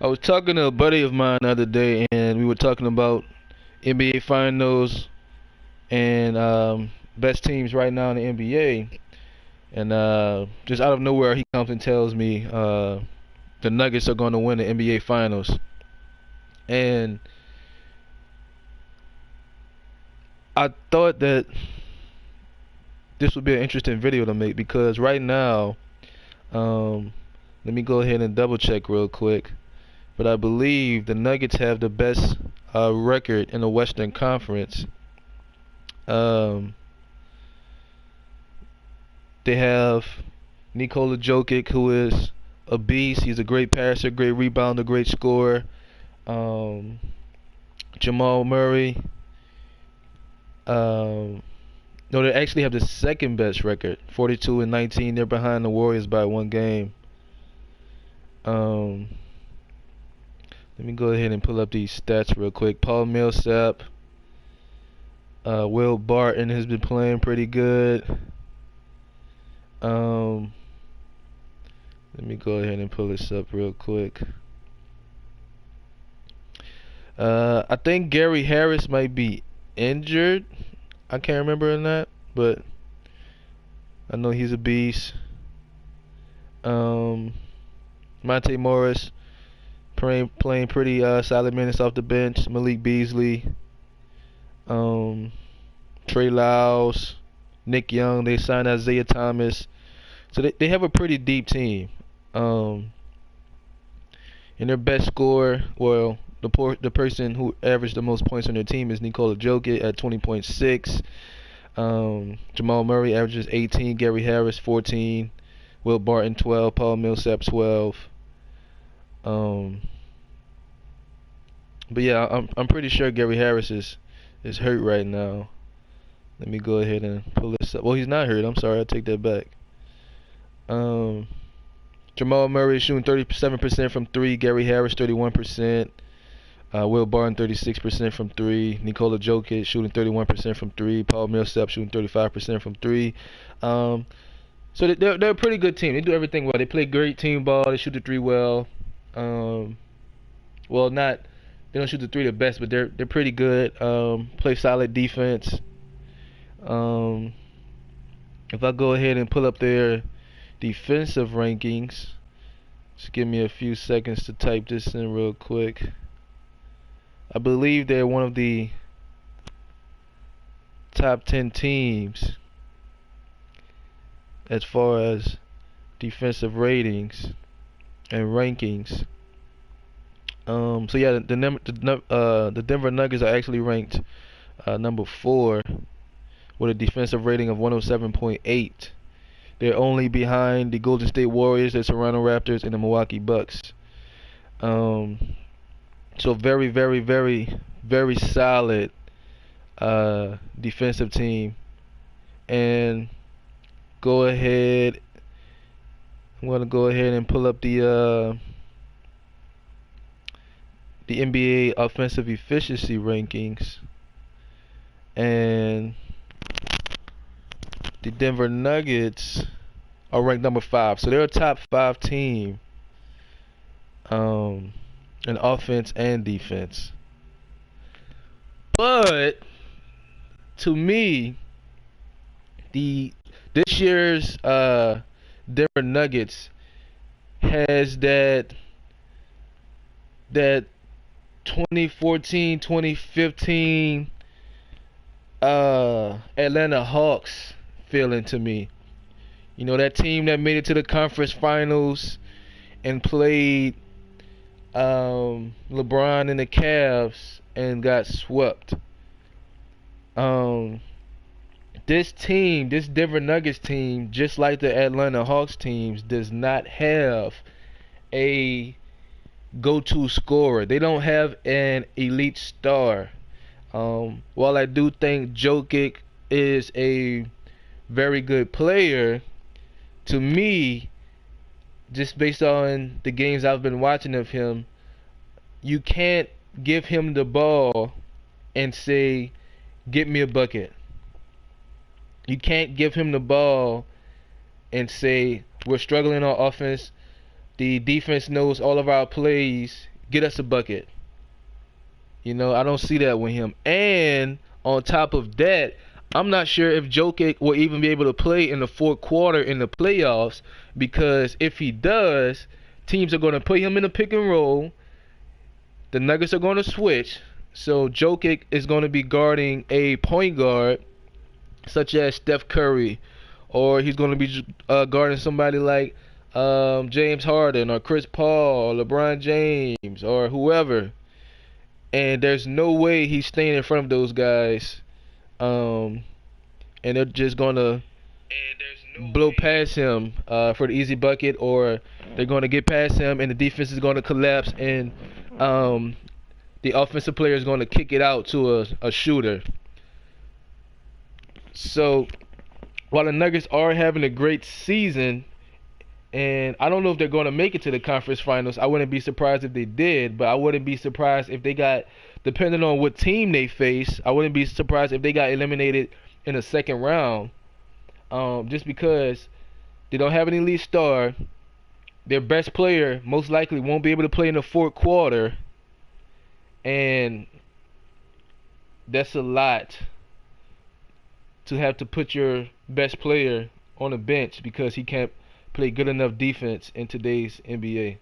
I was talking to a buddy of mine the other day, and we were talking about NBA Finals and best teams right now in the NBA. And just out of nowhere, he comes and tells me the Nuggets are going to win the NBA Finals. And I thought that this would be an interesting video to make because right now, um, let me go ahead and double check real quick. But I believe the Nuggets have the best record in the Western Conference. Um, they have Nikola Jokic, who is a beast. He's a great passer, great rebounder, great scorer. Um, Jamal Murray. Um, no, they actually have the second best record, 42 and 19. They're behind the Warriors by one game. Um, Let me go ahead and pull up these stats real quick. Paul Millsap, Will Barton has been playing pretty good. Um, Let me go ahead and pull this up real quick. I think Gary Harris might be injured. I can't remember or not, but I know he's a beast. Monte Morris playing pretty solid minutes off the bench. Malik Beasley, um, Trey Lyles, Nick Young. They signed Isaiah Thomas, so they have a pretty deep team. Um, and their best scorer, well, the person who averaged the most points on their team is Nikola Jokic at 20.6. Jamal Murray averages 18, Gary Harris 14, Will Barton 12, Paul Millsap 12. Um, but yeah, I'm pretty sure Gary Harris is hurt right now. Let me go ahead and pull this up. Well, he's not hurt. I'm sorry, I take that back. Um, Jamal Murray is shooting 37% from three. Gary Harris 31%. Will Barton 36% from three. Nikola Jokic shooting 31% from three. Paul Millsap shooting 35% from three. Um, so they're a pretty good team. They do everything well. They play great team ball. They shoot the three well. Um, well, not they don't shoot the three the best, but they're pretty good. Play solid defense. Um, if I go ahead and pull up their defensive rankings, just give me a few seconds to type this in real quick. I believe they're one of the top 10 teams as far as defensive ratings and rankings. So yeah, the Denver Nuggets are actually ranked number 4 with a defensive rating of 107.8. They're only behind the Golden State Warriors, the Toronto Raptors, and the Milwaukee Bucks. So very, very, very, very solid defensive team. And go ahead. I'm gonna go ahead and pull up the NBA offensive efficiency rankings, and the Denver Nuggets are ranked number 5. So they're a top 5 team in offense and defense. But to me, this year's Denver Nuggets has that 2014, 2015 Atlanta Hawks feeling to me. You know, that team that made it to the conference finals and played LeBron and the Cavs and got swept. This team, this Denver Nuggets team, just like the Atlanta Hawks teams, does not have a go-to scorer. They don't have an elite star. While I do think Jokic is a very good player, to me, just based on the games I've been watching of him, you can't give him the ball and say, "Get me a bucket." You can't give him the ball and say, "We're struggling on offense. The defense knows all of our plays. Get us a bucket. You know, I don't see that with him. And on top of that, I'm not sure if Jokic will even be able to play in the fourth quarter in the playoffs, because if he does, teams are going to put him in a pick and roll. The Nuggets are going to switch. So Jokic is going to be guarding a point guard such as Steph Curry, or he's going to be guarding somebody like James Harden or Chris Paul or LeBron James or whoever. And there's no way he's staying in front of those guys. And they're just going to blow past him for the easy bucket, or they're going to get past him and the defense is going to collapse, and the offensive player is going to kick it out to a shooter. So while the Nuggets are having a great season, and I don't know if they're going to make it to the conference finals, I wouldn't be surprised if they did, but I wouldn't be surprised if they got, depending on what team they face, I wouldn't be surprised if they got eliminated in the second round, just because they don't have an elite star. Their best player most likely won't be able to play in the fourth quarter, and that's a lot to have to put your best player on the bench because he can't play good enough defense in today's NBA.